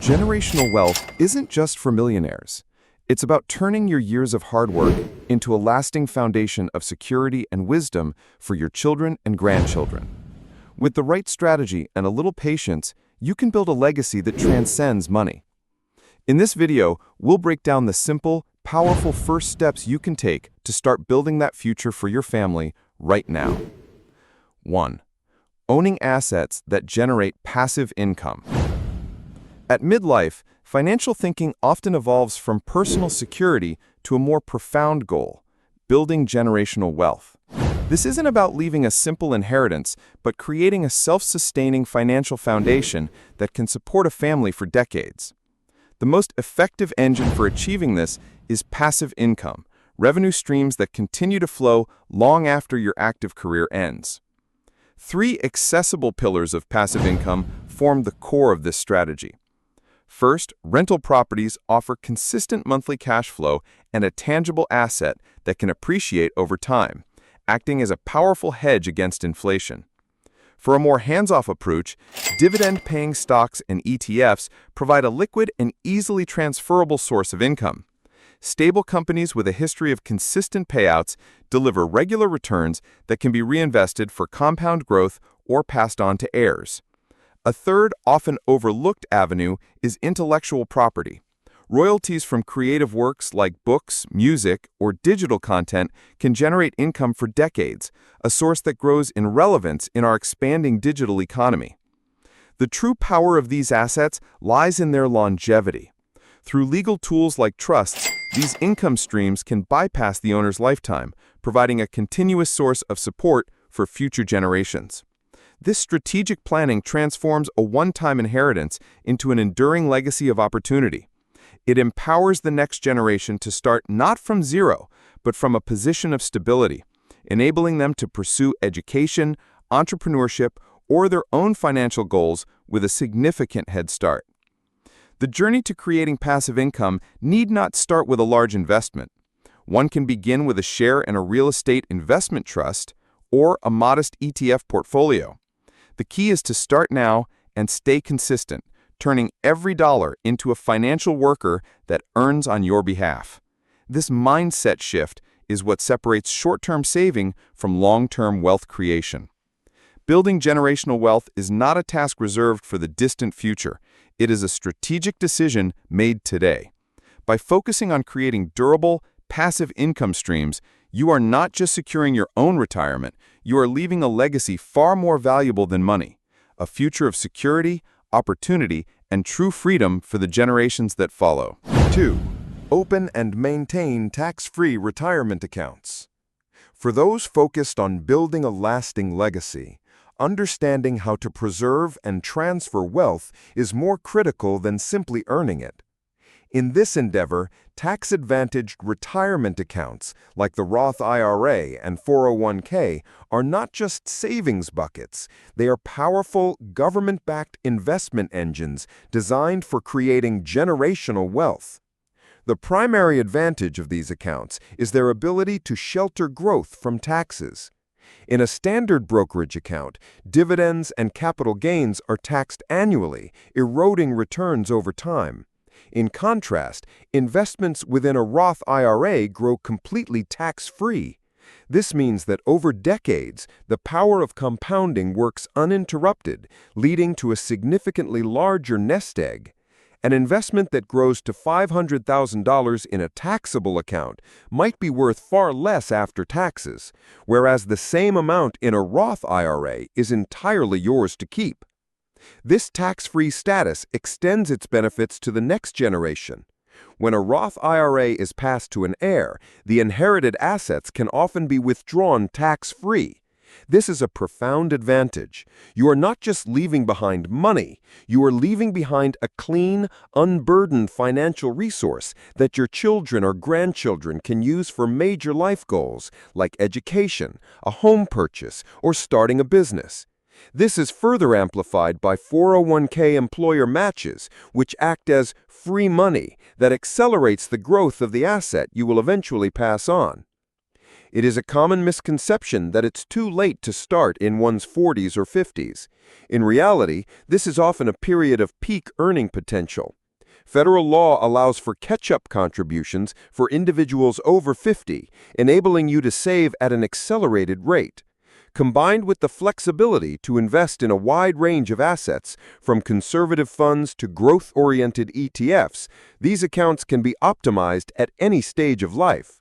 Generational wealth isn't just for millionaires. It's about turning your years of hard work into a lasting foundation of security and wisdom for your children and grandchildren. With the right strategy and a little patience, you can build a legacy that transcends money. In this video, we'll break down the simple, powerful first steps you can take to start building that future for your family right now. 1. Owning assets that generate passive income. At midlife, financial thinking often evolves from personal security to a more profound goal: building generational wealth. This isn't about leaving a simple inheritance, but creating a self-sustaining financial foundation that can support a family for decades. The most effective engine for achieving this is passive income, revenue streams that continue to flow long after your active career ends. 3 accessible pillars of passive income form the core of this strategy. First, rental properties offer consistent monthly cash flow and a tangible asset that can appreciate over time, acting as a powerful hedge against inflation. For a more hands-off approach, dividend-paying stocks and ETFs provide a liquid and easily transferable source of income. Stable companies with a history of consistent payouts deliver regular returns that can be reinvested for compound growth or passed on to heirs. A third, often overlooked avenue is intellectual property. Royalties from creative works like books, music, or digital content can generate income for decades, a source that grows in relevance in our expanding digital economy. The true power of these assets lies in their longevity. Through legal tools like trusts, these income streams can bypass the owner's lifetime, providing a continuous source of support for future generations. This strategic planning transforms a one-time inheritance into an enduring legacy of opportunity. It empowers the next generation to start not from zero, but from a position of stability, enabling them to pursue education, entrepreneurship, or their own financial goals with a significant head start. The journey to creating passive income need not start with a large investment. One can begin with a share in a real estate investment trust or a modest ETF portfolio. The key is to start now and stay consistent, turning every dollar into a financial worker that earns on your behalf. This mindset shift is what separates short-term saving from long-term wealth creation. Building generational wealth is not a task reserved for the distant future. It is a strategic decision made today. By focusing on creating durable, passive income streams, you are not just securing your own retirement, you are leaving a legacy far more valuable than money, a future of security, opportunity, and true freedom for the generations that follow. 2. Open and maintain tax-free retirement accounts. For those focused on building a lasting legacy, understanding how to preserve and transfer wealth is more critical than simply earning it. In this endeavor, tax-advantaged retirement accounts like the Roth IRA and 401k are not just savings buckets. They are powerful, government-backed investment engines designed for creating generational wealth. The primary advantage of these accounts is their ability to shelter growth from taxes. In a standard brokerage account, dividends and capital gains are taxed annually, eroding returns over time. In contrast, investments within a Roth IRA grow completely tax-free. This means that over decades, the power of compounding works uninterrupted, leading to a significantly larger nest egg. An investment that grows to $500,000 in a taxable account might be worth far less after taxes, whereas the same amount in a Roth IRA is entirely yours to keep. This tax-free status extends its benefits to the next generation. When a Roth IRA is passed to an heir, the inherited assets can often be withdrawn tax-free. This is a profound advantage. You are not just leaving behind money, you are leaving behind a clean, unburdened financial resource that your children or grandchildren can use for major life goals like education, a home purchase, or starting a business. This is further amplified by 401k employer matches, which act as free money that accelerates the growth of the asset you will eventually pass on. It is a common misconception that it's too late to start in one's 40s or 50s. In reality, this is often a period of peak earning potential. Federal law allows for catch-up contributions for individuals over 50, enabling you to save at an accelerated rate. Combined with the flexibility to invest in a wide range of assets, from conservative funds to growth-oriented ETFs, these accounts can be optimized at any stage of life.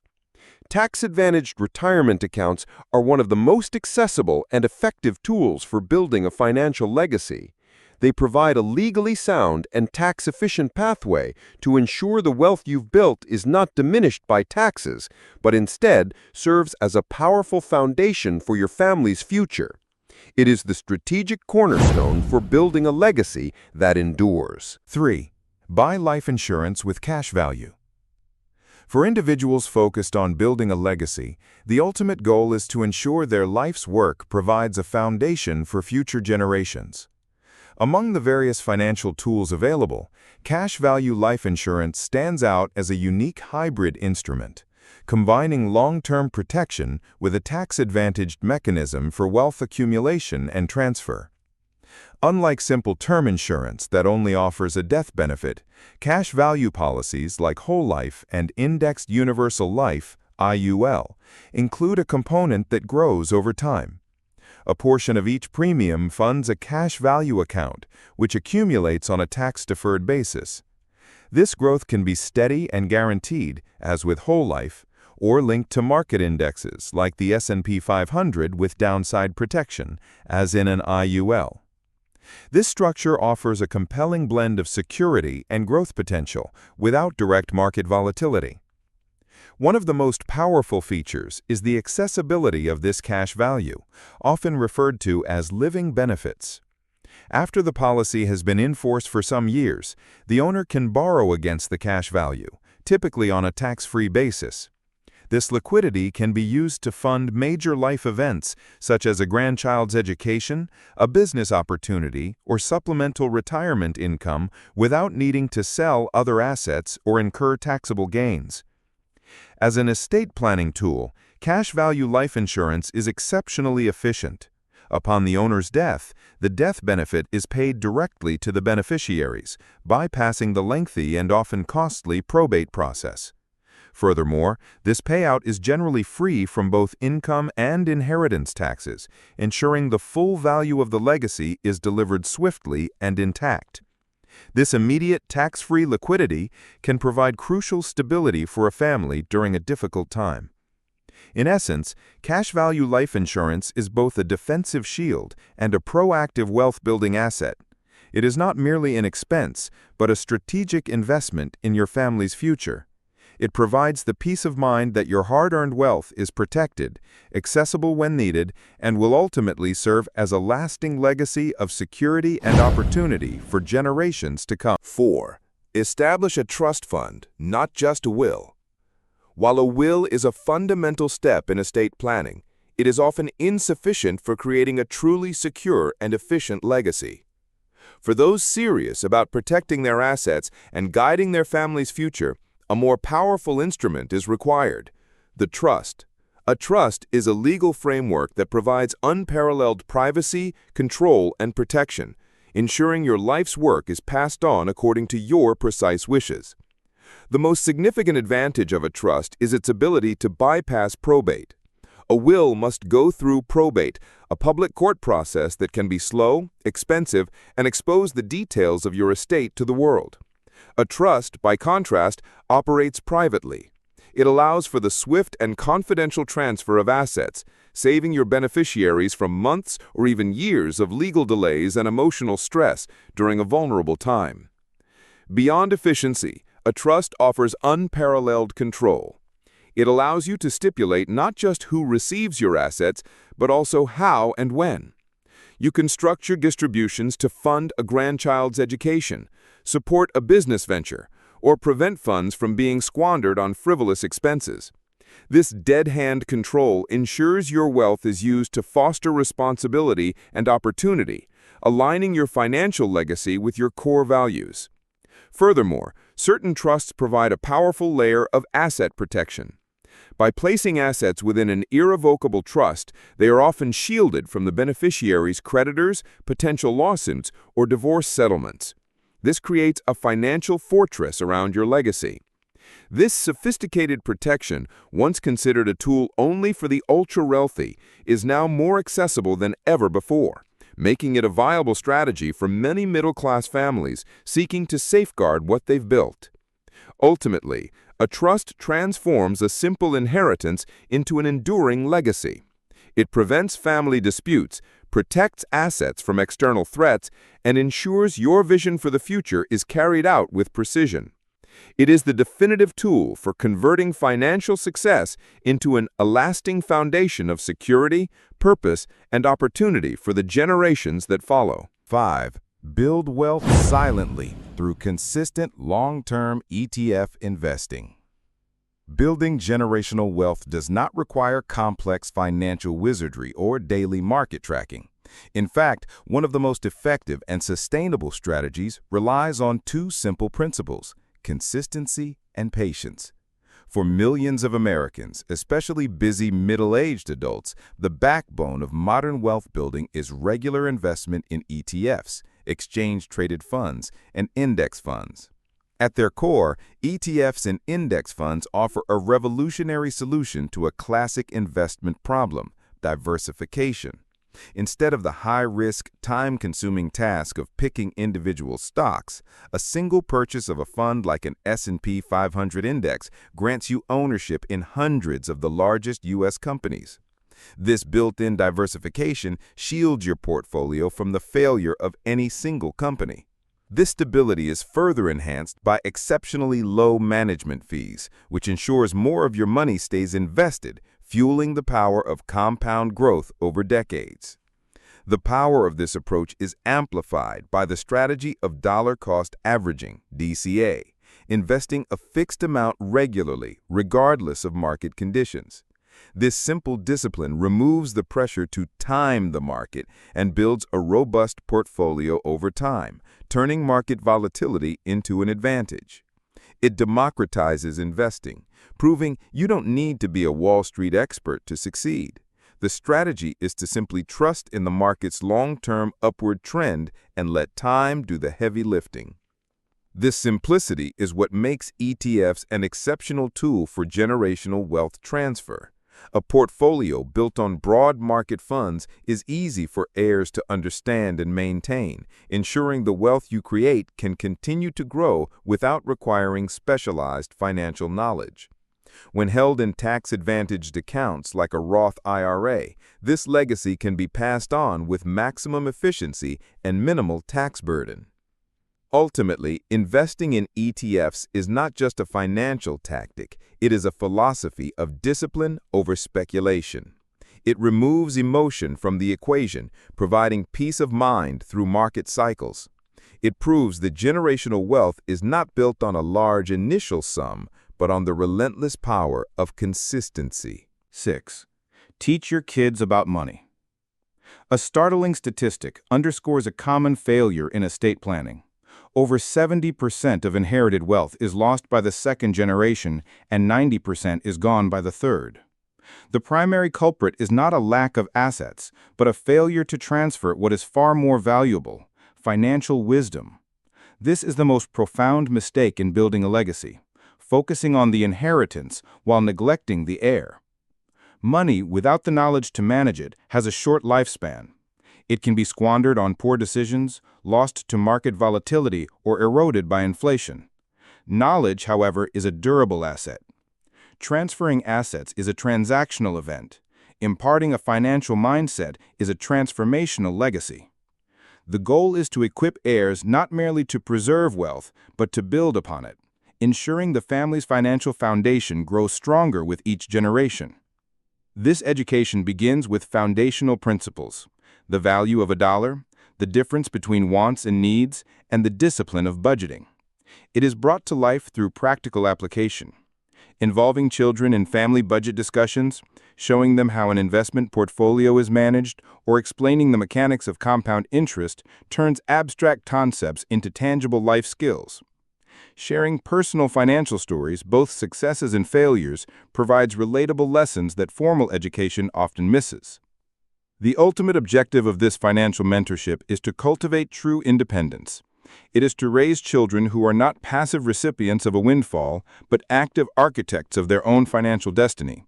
Tax-advantaged retirement accounts are one of the most accessible and effective tools for building a financial legacy. They provide a legally sound and tax-efficient pathway to ensure the wealth you've built is not diminished by taxes, but instead serves as a powerful foundation for your family's future. It is the strategic cornerstone for building a legacy that endures. 3. Buy life insurance with cash value. For individuals focused on building a legacy, the ultimate goal is to ensure their life's work provides a foundation for future generations. Among the various financial tools available, cash value life insurance stands out as a unique hybrid instrument, combining long-term protection with a tax-advantaged mechanism for wealth accumulation and transfer. Unlike simple term insurance that only offers a death benefit, cash value policies like whole life and indexed universal life (IUL) include a component that grows over time. A portion of each premium funds a cash value account, which accumulates on a tax-deferred basis. This growth can be steady and guaranteed, as with whole life, or linked to market indexes like the S&P 500 with downside protection, as in an IUL. This structure offers a compelling blend of security and growth potential without direct market volatility. One of the most powerful features is the accessibility of this cash value, often referred to as living benefits. After the policy has been in force for some years, the owner can borrow against the cash value, typically on a tax-free basis. This liquidity can be used to fund major life events such as a grandchild's education, a business opportunity, or supplemental retirement income without needing to sell other assets or incur taxable gains. As an estate planning tool, cash value life insurance is exceptionally efficient. Upon the owner's death, the death benefit is paid directly to the beneficiaries, bypassing the lengthy and often costly probate process. Furthermore, this payout is generally free from both income and inheritance taxes, ensuring the full value of the legacy is delivered swiftly and intact. This immediate tax-free liquidity can provide crucial stability for a family during a difficult time. In essence, cash value life insurance is both a defensive shield and a proactive wealth-building asset. It is not merely an expense, but a strategic investment in your family's future. It provides the peace of mind that your hard-earned wealth is protected, accessible when needed, and will ultimately serve as a lasting legacy of security and opportunity for generations to come. 4. Establish a trust fund, not just a will. While a will is a fundamental step in estate planning, it is often insufficient for creating a truly secure and efficient legacy. For those serious about protecting their assets and guiding their family's future, a more powerful instrument is required: the trust. A trust is a legal framework that provides unparalleled privacy, control, and protection, ensuring your life's work is passed on according to your precise wishes. The most significant advantage of a trust is its ability to bypass probate. A will must go through probate, a public court process that can be slow, expensive, and expose the details of your estate to the world. A trust, by contrast, operates privately. It allows for the swift and confidential transfer of assets, saving your beneficiaries from months or even years of legal delays and emotional stress during a vulnerable time. Beyond efficiency, a trust offers unparalleled control. It allows you to stipulate not just who receives your assets, but also how and when. You can structure distributions to fund a grandchild's education, support a business venture, or prevent funds from being squandered on frivolous expenses. This dead-hand control ensures your wealth is used to foster responsibility and opportunity, aligning your financial legacy with your core values. Furthermore, certain trusts provide a powerful layer of asset protection. By placing assets within an irrevocable trust, they are often shielded from the beneficiary's creditors, potential lawsuits, or divorce settlements. This creates a financial fortress around your legacy. This sophisticated protection, once considered a tool only for the ultra-wealthy, is now more accessible than ever before, making it a viable strategy for many middle-class families seeking to safeguard what they've built. Ultimately, a trust transforms a simple inheritance into an enduring legacy. It prevents family disputes, protects assets from external threats, and ensures your vision for the future is carried out with precision. It is the definitive tool for converting financial success into a lasting foundation of security, purpose, and opportunity for the generations that follow. 5. Build wealth silently through consistent long-term ETF investing. Building generational wealth does not require complex financial wizardry or daily market tracking. In fact, one of the most effective and sustainable strategies relies on two simple principles: consistency and patience. For millions of Americans, especially busy middle-aged adults, the backbone of modern wealth building is regular investment in ETFs, exchange-traded funds, and index funds. At their core, ETFs and index funds offer a revolutionary solution to a classic investment problem: diversification. Instead of the high-risk, time-consuming task of picking individual stocks, a single purchase of a fund like an S&P 500 index grants you ownership in hundreds of the largest U.S. companies. This built-in diversification shields your portfolio from the failure of any single company. This stability is further enhanced by exceptionally low management fees, which ensures more of your money stays invested, fueling the power of compound growth over decades. The power of this approach is amplified by the strategy of dollar-cost averaging, DCA, investing a fixed amount regularly, regardless of market conditions. This simple discipline removes the pressure to time the market and builds a robust portfolio over time, turning market volatility into an advantage. It democratizes investing, proving you don't need to be a Wall Street expert to succeed. The strategy is to simply trust in the market's long-term upward trend and let time do the heavy lifting. This simplicity is what makes ETFs an exceptional tool for generational wealth transfer. A portfolio built on broad market funds is easy for heirs to understand and maintain, ensuring the wealth you create can continue to grow without requiring specialized financial knowledge. When held in tax-advantaged accounts like a Roth IRA, this legacy can be passed on with maximum efficiency and minimal tax burden. Ultimately, investing in ETFs is not just a financial tactic, it is a philosophy of discipline over speculation. It removes emotion from the equation, providing peace of mind through market cycles. It proves that generational wealth is not built on a large initial sum, but on the relentless power of consistency. 6. Teach your kids about money. A startling statistic underscores a common failure in estate planning. Over 70% of inherited wealth is lost by the second generation, and 90% is gone by the third. The primary culprit is not a lack of assets, but a failure to transfer what is far more valuable: financial wisdom. This is the most profound mistake in building a legacy, focusing on the inheritance while neglecting the heir. Money without the knowledge to manage it has a short lifespan. It can be squandered on poor decisions, lost to market volatility, or eroded by inflation. Knowledge, however, is a durable asset. Transferring assets is a transactional event. Imparting a financial mindset is a transformational legacy. The goal is to equip heirs not merely to preserve wealth, but to build upon it, ensuring the family's financial foundation grows stronger with each generation. This education begins with foundational principles: the value of a dollar, the difference between wants and needs, and the discipline of budgeting. It is brought to life through practical application, involving children in family budget discussions, showing them how an investment portfolio is managed, or explaining the mechanics of compound interest turns abstract concepts into tangible life skills. Sharing personal financial stories, both successes and failures, provides relatable lessons that formal education often misses. The ultimate objective of this financial mentorship is to cultivate true independence. It is to raise children who are not passive recipients of a windfall, but active architects of their own financial destiny.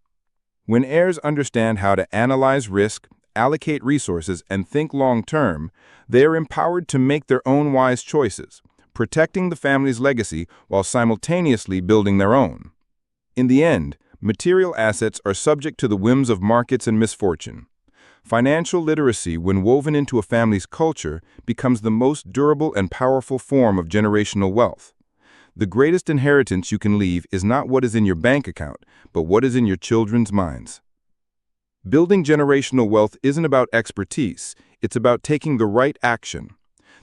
When heirs understand how to analyze risk, allocate resources, and think long-term, they are empowered to make their own wise choices, protecting the family's legacy while simultaneously building their own. In the end, material assets are subject to the whims of markets and misfortune. Financial literacy, when woven into a family's culture, becomes the most durable and powerful form of generational wealth. The greatest inheritance you can leave is not what is in your bank account, but what is in your children's minds. Building generational wealth isn't about expertise, it's about taking the right action.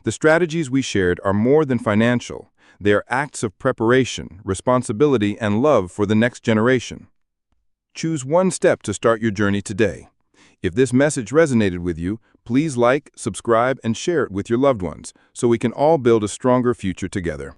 The strategies we shared are more than financial. They are acts of preparation, responsibility, and love for the next generation. Choose one step to start your journey today. If this message resonated with you, please like, subscribe, and share it with your loved ones so we can all build a stronger future together.